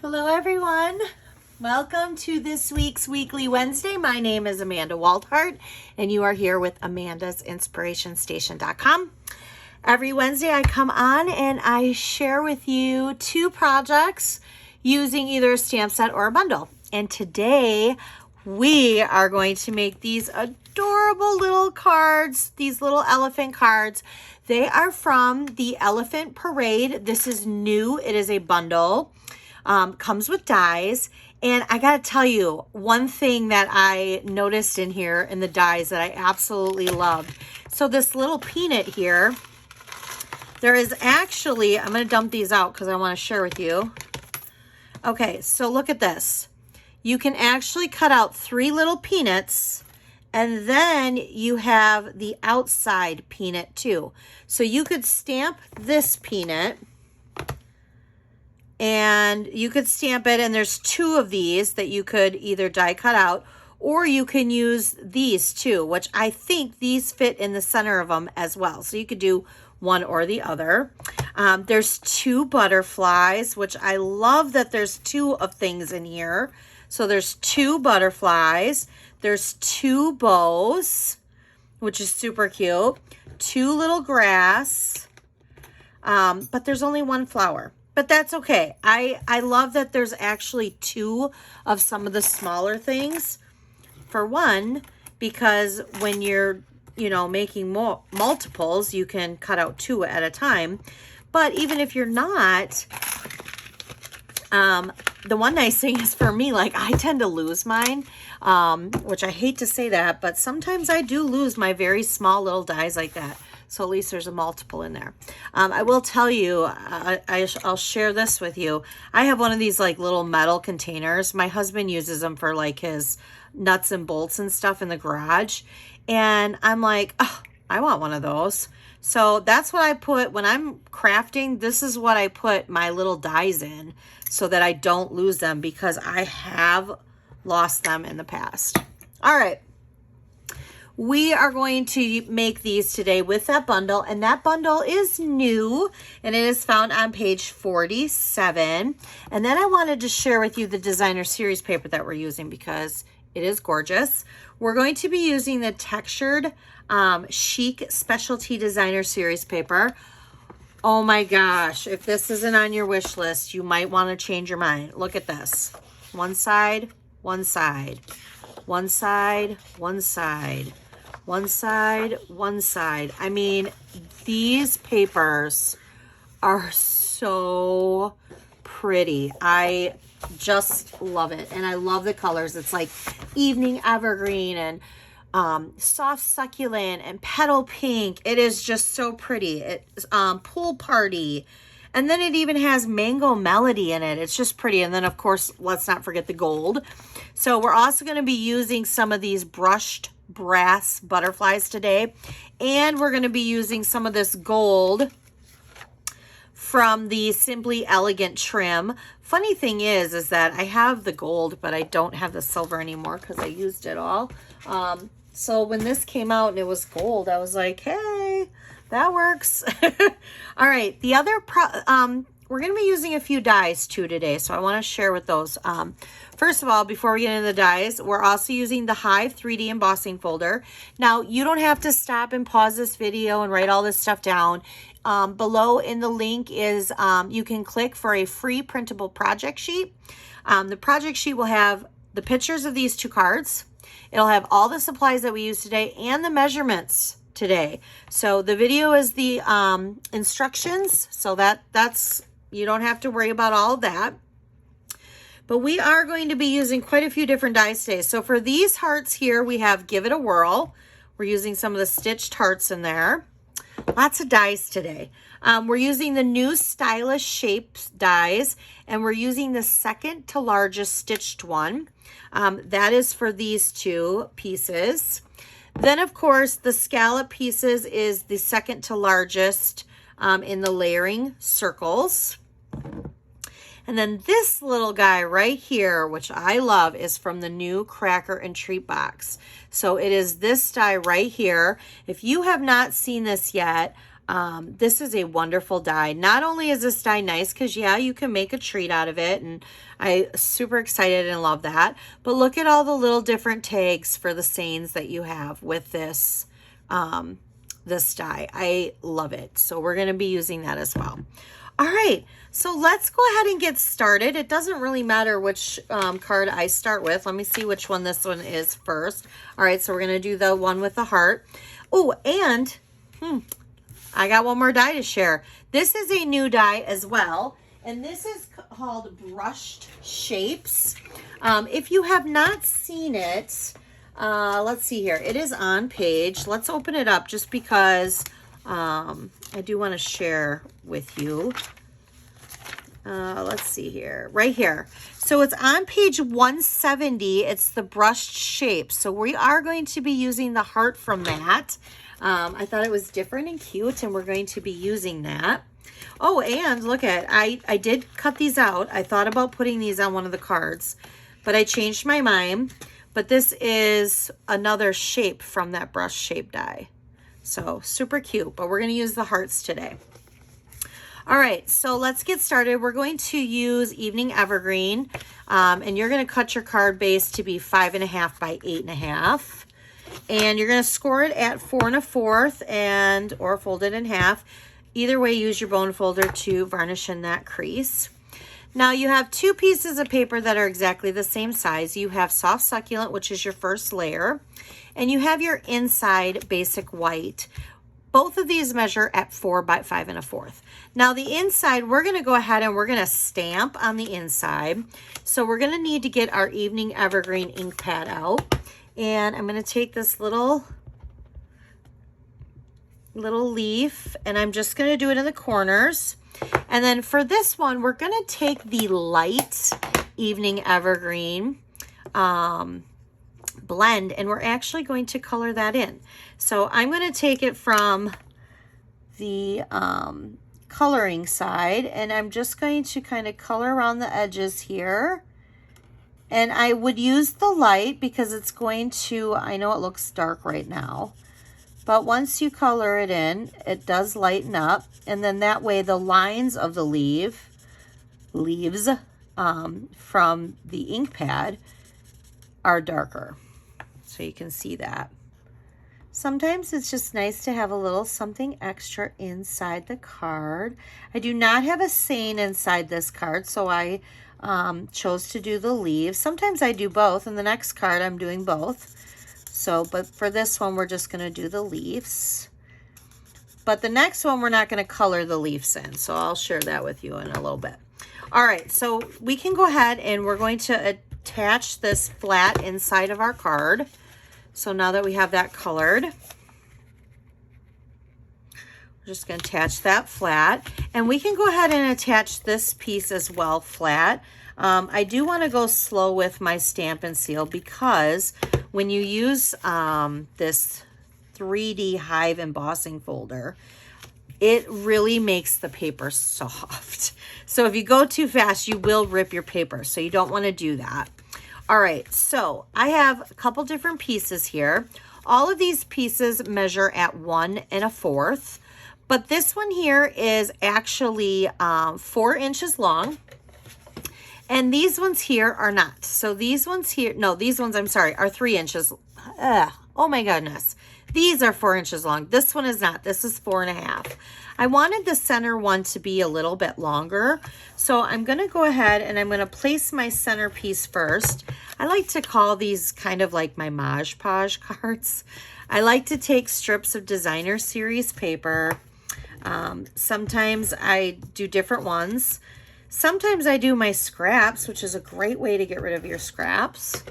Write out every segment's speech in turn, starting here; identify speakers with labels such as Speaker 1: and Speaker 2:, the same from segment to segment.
Speaker 1: Hello everyone. Welcome to this week's Weekly Wednesday. My name is Amanda Waldhart and you are here with amandasinspirationstation.com. Every Wednesday I come on and I share with you two projects using either a stamp set or a bundle. And today we are going to make these adorable little cards, these little elephant cards. They are from the Elephant Parade. This is new. It is a bundle. Comes with dies. And I got to tell you, one thing that I noticed in here in the dies that I absolutely loved. So this little peanut here, there is actually, I'm going to dump these out because I want to share with you. Okay, so look at this. You can actually cut out 3 little peanuts and then you have the outside peanut too. So you could stamp this peanut and you could stamp it, and there's 2 of these that you could either die cut out, or you can use these too, which I think these fit in the center of them as well. So you could do one or the other. There's 2 butterflies, which I love that there's 2 of things in here. So there's 2 butterflies. There's 2 bows, which is super cute. 2 little grass, but there's only 1 flower. But that's okay. I love that there's actually 2 of some of the smaller things. For one, because when you're, making multiples, you can cut out 2 at a time. But even if you're not, the one nice thing is for me, like I tend to lose mine, which I hate to say that, but sometimes I do lose my very small little dies like that. So at least there's a multiple in there. I will tell you, I'll share this with you. I have one of these like little metal containers. My husband uses them for like his nuts and bolts and stuff in the garage. And I'm like, oh, I want one of those. So that's what I put when I'm crafting. This is what I put my little dies in so that I don't lose them, because I have lost them in the past. All right. We are going to make these today with that bundle, and that bundle is new, and it is found on page 47. And then I wanted to share with you the designer series paper that we're using because it is gorgeous. We're going to be using the textured chic specialty designer series paper. Oh my gosh, if this isn't on your wish list, you might want to change your mind. Look at this. One side, one side, one side, one side. One side, one side. I mean, these papers are so pretty. I just love it. And I love the colors. It's like evening evergreen and soft succulent and petal pink. It is just so pretty. It's pool party. And then it even has mango melody in it. It's just pretty. And then, of course, let's not forget the gold. So we're also going to be using some of these brushed brass butterflies today, and we're going to be using some of this gold from the Simply Elegant trim. Funny thing is that I have the gold, but I don't have the silver anymore because I used it all. So when this came out and it was gold, I was like, hey, that works. All right, the other we're going to be using a few dies too today, so I want to share with those. First of all, before we get into the dies, we're also using the Hive 3D embossing folder. Now, you don't have to stop and pause this video and write all this stuff down. Below in the link is you can click for a free printable project sheet. The project sheet will have the pictures of these 2 cards. It'll have all the supplies that we use today and the measurements today. So the video is the instructions, so that's you don't have to worry about all of that. But we are going to be using quite a few different dies today. So for these hearts here, we have Give It a Whirl. We're using some of the stitched hearts in there. Lots of dies today. We're using the new Stylish Shapes dies, and we're using the second to largest stitched one. That is for these 2 pieces. Then, of course, the scallop pieces is the second to largest in the layering circles. And then this little guy right here, which I love, is from the new Cracker and Treat box. So it is this die right here. If you have not seen this yet, This is a wonderful die. Not only is this die nice, because yeah, you can make a treat out of it, and I'm super excited and love that, but look at all the little different tags for the sayings that you have with this, this die. I love it. So we're going to be using that as well. All right, so let's go ahead and get started. It doesn't really matter which card I start with. Let me see which one this one is first. All right, so we're going to do the one with the heart. Oh, and I got one more die to share. This is a new die as well, and this is called Brushed Shapes. If you have not seen it, let's see here. It is on page. Let's open it up just because I do want to share with you. Let's see here, right here. So it's on page 170. It's the Brushed Shapes. So we are going to be using the heart from that. I thought it was different and cute, and we're going to be using that. Oh, and look at, I did cut these out. I thought about putting these on one of the cards, but I changed my mind. But this is another shape from that brush shape die. So super cute, but we're going to use the hearts today. All right, so let's get started. We're going to use Evening Evergreen, and you're going to cut your card base to be 5.5 by 8.5. And you're going to score it at 4 1/4 or fold it in half. Either way, use your bone folder to varnish in that crease. Now you have two pieces of paper that are exactly the same size. You have Soft Succulent, which is your first layer, and you have your inside Basic White. Both of these measure at 4 by 5 1/4. Now the inside, we're going to go ahead and we're going to stamp on the inside. So we're going to need to get our Evening Evergreen ink pad out. And I'm going to take this little leaf, and I'm just going to do it in the corners. And then for this one, we're going to take the light Evening Evergreen blend, and we're actually going to color that in. So I'm going to take it from the coloring side, and I'm just going to kind of color around the edges here. And I would use the light because it's going to, I know it looks dark right now, but once you color it in, it does lighten up. And then that way the lines of the leaves from the ink pad are darker. So you can see that. Sometimes it's just nice to have a little something extra inside the card. I do not have a saying inside this card, so I chose to do the leaves. Sometimes I do both. In the next card, I'm doing both. So, but for this one, we're just going to do the leaves. But the next one, we're not going to color the leaves in. So I'll share that with you in a little bit. All right, so we can go ahead and we're going to attach this flat inside of our card. So now that we have that colored, we're just going to attach that flat, and we can go ahead and attach this piece as well flat. I do want to go slow with my Stampin' Seal because when you use this 3D Hive embossing folder, it really makes the paper soft. So if you go too fast, you will rip your paper. So you don't want to do that. All right, so I have a couple different pieces here. All of these pieces measure at 1 1/4. But this one here is actually 4 inches long. And these ones here are not. So these ones here, no, these ones, I'm sorry, are 3 inches. Oh my goodness. These are 4 inches long. This one is not. This is 4 1/2. I wanted the center one to be a little bit longer. So I'm going to go ahead and I'm going to place my center piece first. I like to call these kind of like my Podge cards. I like to take strips of designer series paper. Sometimes I do different ones. Sometimes I do my scraps, which is a great way to get rid of your scraps.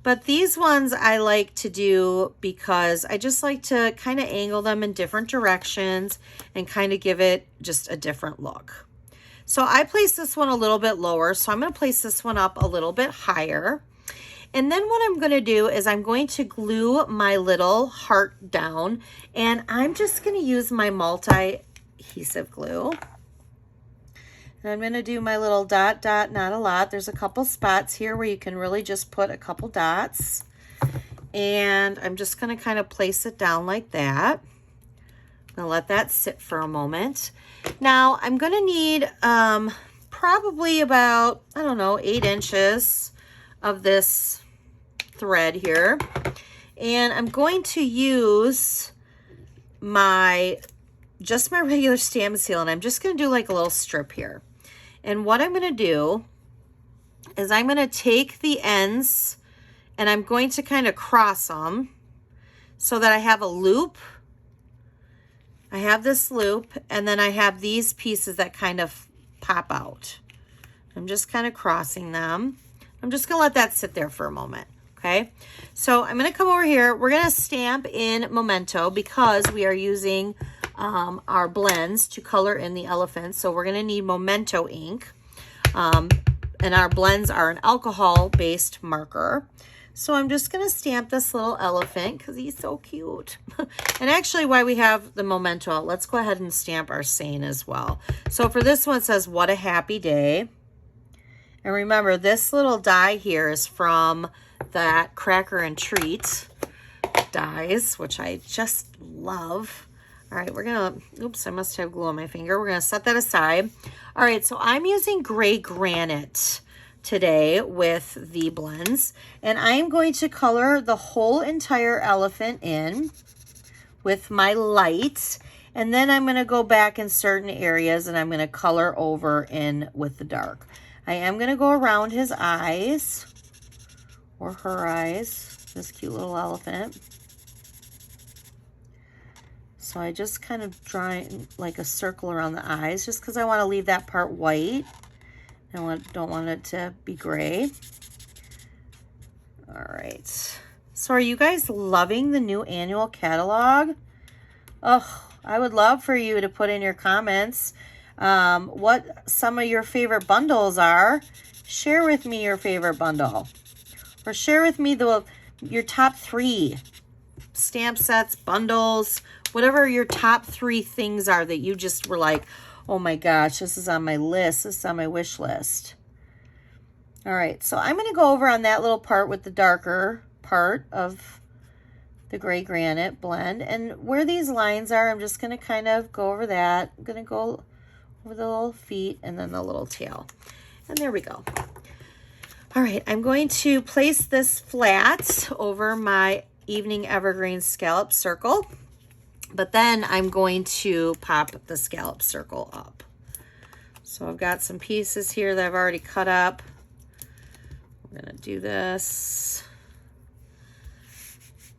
Speaker 1: But these ones I like to do because I just like to kind of angle them in different directions and kind of give it just a different look. So I place this one a little bit lower, so I'm going to place this one up a little bit higher. And then what I'm going to do is I'm going to glue my little heart down, and I'm just going to use my multi-adhesive glue. And I'm going to do my little dot, not a lot. There's a couple spots here where you can really just put a couple dots. And I'm just going to kind of place it down like that gonna let that sit for a moment. Now I'm gonna need probably about, I don't know, 8 inches of this thread here. And I'm going to use just my regular Stampin' Seal, and I'm just gonna do like a little strip here. And what I'm gonna do is I'm gonna take the ends and I'm going to kind of cross them so that I have a loop. I have this loop, and then I have these pieces that kind of pop out. I'm just kind of crossing them. I'm just gonna let that sit there for a moment, okay? So I'm gonna come over here. We're gonna stamp in Memento because we are using our blends to color in the elephant. So we're gonna need Memento ink. And our blends are an alcohol-based marker. So I'm just gonna stamp this little elephant because he's so cute. And actually, while we have the Memento out, let's go ahead and stamp our saying as well. So for this one, it says, "What a happy day." And remember, this little die here is from that Cracker and Treat dies, which I just love. All right, we're gonna, oops, I must have glue on my finger. We're gonna set that aside. All right, so I'm using gray granite today with the blends, and I'm going to color the whole entire elephant in with my light, and then I'm going to go back in certain areas and I'm going to color over in with the dark. I am going to go around his eyes, or her eyes, this cute little elephant. So I just kind of draw like a circle around the eyes just because I want to leave that part white. I don't want it to be gray. All right. So are you guys loving the new annual catalog? Oh, I would love for you to put in your comments what some of your favorite bundles are. Share with me your favorite bundle. Or share with me your top 3 stamp sets, bundles, whatever your top 3 things are that you just were like, oh my gosh, this is on my list. This is on my wish list. All right, so I'm going to go over on that little part with the darker part of the gray granite blend. And where these lines are, I'm just going to kind of go over that. I'm going to go over the little feet and then the little tail. And there we go. All right, I'm going to place this flat over my Evening Evergreen Scallop Circle. But then I'm going to pop the scallop circle up. So I've got some pieces here that I've already cut up. We're gonna do this.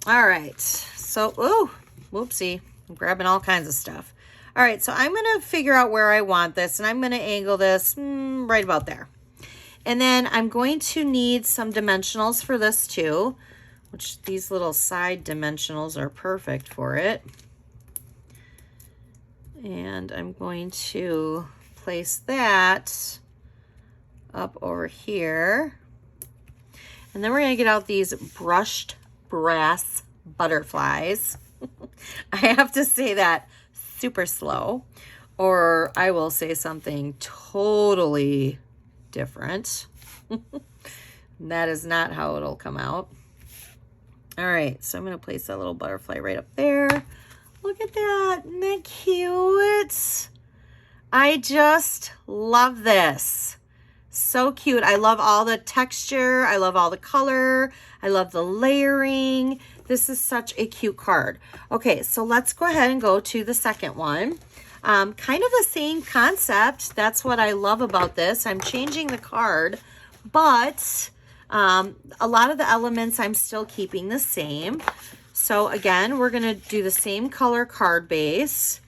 Speaker 1: All right, so, oh, whoopsie, I'm grabbing all kinds of stuff. All right, so I'm gonna figure out where I want this, and I'm gonna angle this right about there. And then I'm going to need some dimensionals for this too, which these little side dimensionals are perfect for it. And I'm going to place that up over here. And then we're going to get out these brushed brass butterflies. I have to say that super slow, or I will say something totally different. That is not how it'll come out. All right, so I'm going to place that little butterfly right up there. Look at that. Isn't that cute? I just love this. So cute. I love all the texture. I love all the color. I love the layering. This is such a cute card. Okay, so let's go ahead and go to the second one. Kind of the same concept. That's what I love about this. I'm changing the card, but a lot of the elements I'm still keeping the same. So again, we're going to do the same color card base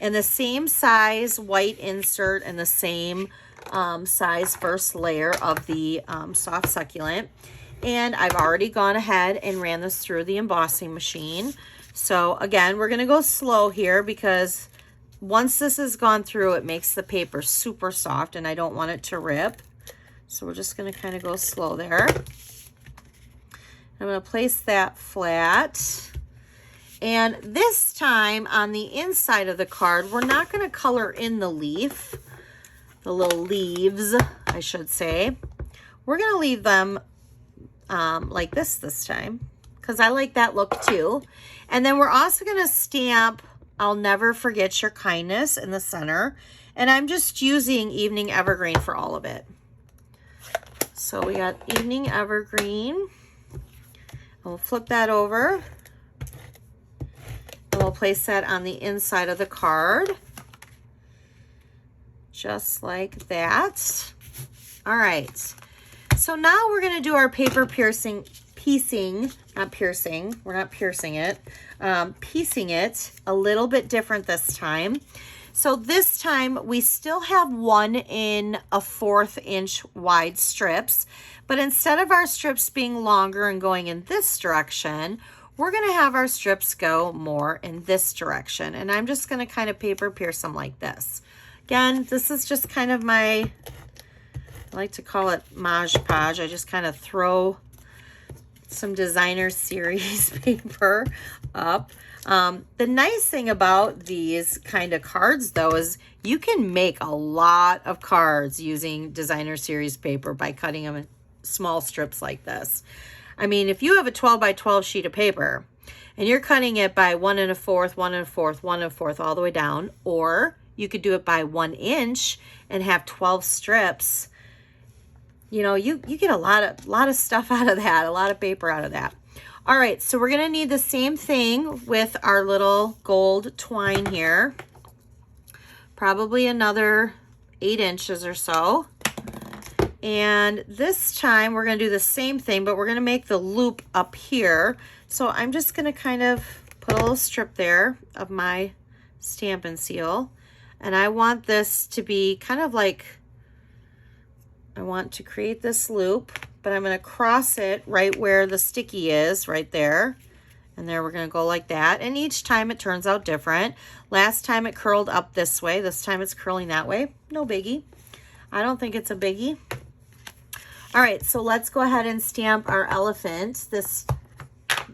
Speaker 1: and the same size white insert and the same size first layer of the soft succulent. And I've already gone ahead and ran this through the embossing machine. So again, we're going to go slow here because once this has gone through, it makes the paper super soft and I don't want it to rip. So we're just going to kind of go slow there. I'm going to place that flat. And this time on the inside of the card, we're not going to color in the leaf, the little leaves, I should say. We're going to leave them like this time because I like that look too. And then we're also going to stamp I'll never forget your kindness in the center. And I'm just using Evening Evergreen for all of it. So we got Evening Evergreen. We'll flip that over. And we'll place that on the inside of the card. Just like that. All right. So now we're going to do our paper piecing, not piercing. We're not piercing it. Piecing it a little bit different this time. So this time we still have 1 1/4 inch wide strips, but instead of our strips being longer and going in this direction, we're going to have our strips go more in this direction. And I'm just going to kind of paper pierce them like this. Again, this is just kind of my, I like to call it Mod Podge. I just kind of throw some designer series paper up. The nice thing about these kind of cards though is you can make a lot of cards using designer series paper by cutting them in small strips like this. I mean, if you have a 12 by 12 sheet of paper and you're cutting it by 1 1/4, 1 1/4, 1 1/4 all the way down, or you could do it by 1 inch and have 12 strips, you know, you get a lot of stuff out of that, a lot of paper out of that. All right, so we're gonna need the same thing with our little gold twine here. Probably another 8 inches or so. And this time we're gonna do the same thing, but we're gonna make the loop up here. So I'm just gonna kind of put a little strip there of my Stampin' Seal. And I want this to be kind of like, I want to create this loop, but I'm going to cross it right where the sticky is, right there. And there we're going to go like that. And each time it turns out different. Last time it curled up this way. This time it's curling that way. No biggie. I don't think it's a biggie. All right, so let's go ahead and stamp our elephant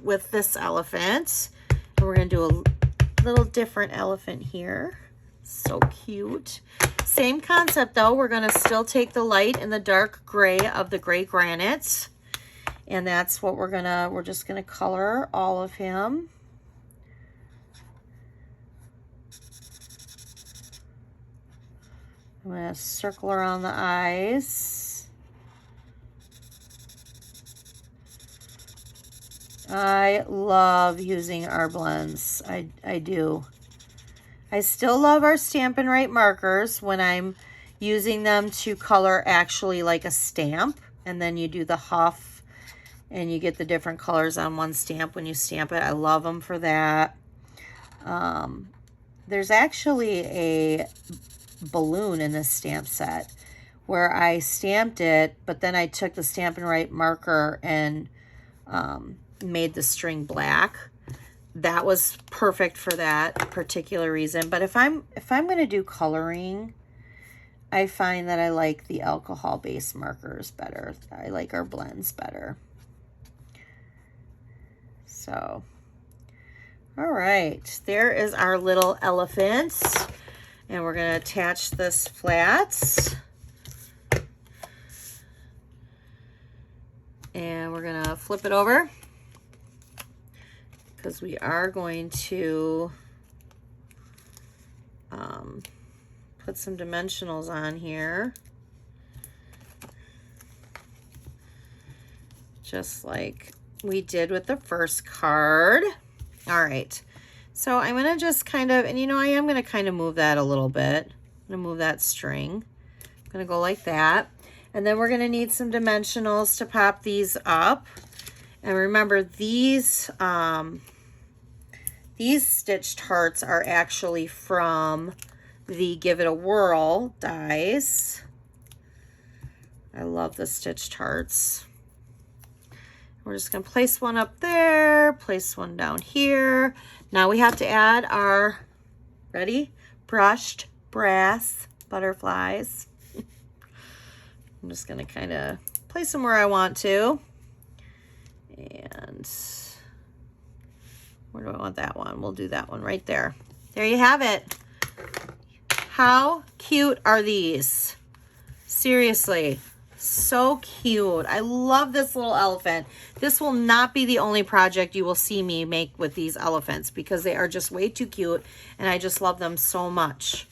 Speaker 1: with this elephant. And we're going to do a little different elephant here. So cute. Same concept though. We're going to still take the light and the dark gray of the gray granite. And that's what we're just going to color all of him. I'm going to circle around the eyes. I love using our blends. I do. I still love our Stampin' Right markers when I'm using them to color actually like a stamp. And then you do the huff and you get the different colors on one stamp when you stamp it. I love them for that. There's actually a balloon in this stamp set where I stamped it, but then I took the Stampin' Right marker and made the string black. That was perfect for that particular reason. But if I'm going to do coloring, I find that I like the alcohol-based markers better. I like our blends better. So, all right, there is our little elephant. And we're going to attach this flat. And we're going to flip it over, because we are going to put some dimensionals on here, just like we did with the first card. All right, so I'm going to just kind of, and you know, I am going to kind of move that a little bit. I'm going to move that string. I'm going to go like that. And then we're going to need some dimensionals to pop these up. And remember, these stitched hearts are actually from the Give It a Whirl dies. I love the stitched hearts. We're just going to place one up there, place one down here. Now we have to add our, ready? Brushed brass butterflies. I'm just going to kind of place them where I want to. And where do I want that one? We'll do that one right there. There you have it. How cute are these? Seriously, So cute. I love this little elephant. This will not be the only project you will see me make with these elephants because they are just way too cute and I just love them so much.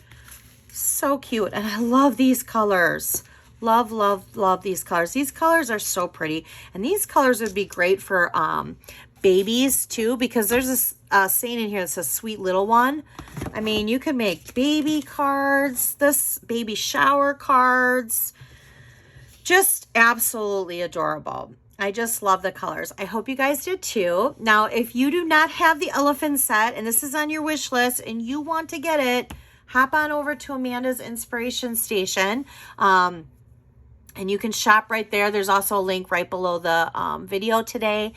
Speaker 1: So cute. And I love these colors. Love, love, love these colors. These colors are so pretty. And these colors would be great for babies too, because there's a saying in here that says sweet little one. I mean, you could make baby cards, this baby shower cards. Just absolutely adorable. I just love the colors. I hope you guys did too. Now, if you do not have the elephant set and this is on your wish list and you want to get it, hop on over to Amanda's Inspiration Station. And you can shop right there. There's also a link right below the video today.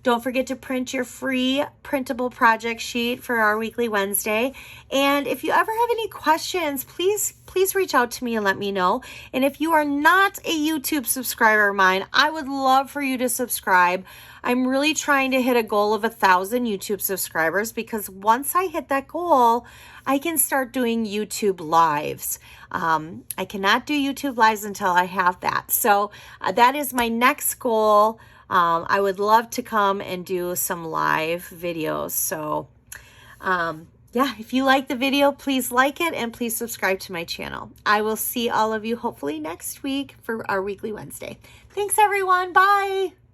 Speaker 1: Don't forget to print your free printable project sheet for our weekly Wednesday. And if you ever have any questions, please reach out to me and let me know. And if you are not a YouTube subscriber of mine, I would love for you to subscribe. I'm really trying to hit a goal of 1,000 YouTube subscribers because once I hit that goal, I can start doing YouTube lives. I cannot do YouTube lives until I have that. So that is my next goal. I would love to come and do some live videos. So, yeah, if you like the video, please like it and please subscribe to my channel. I will see all of you hopefully next week for our weekly Wednesday. Thanks, everyone. Bye.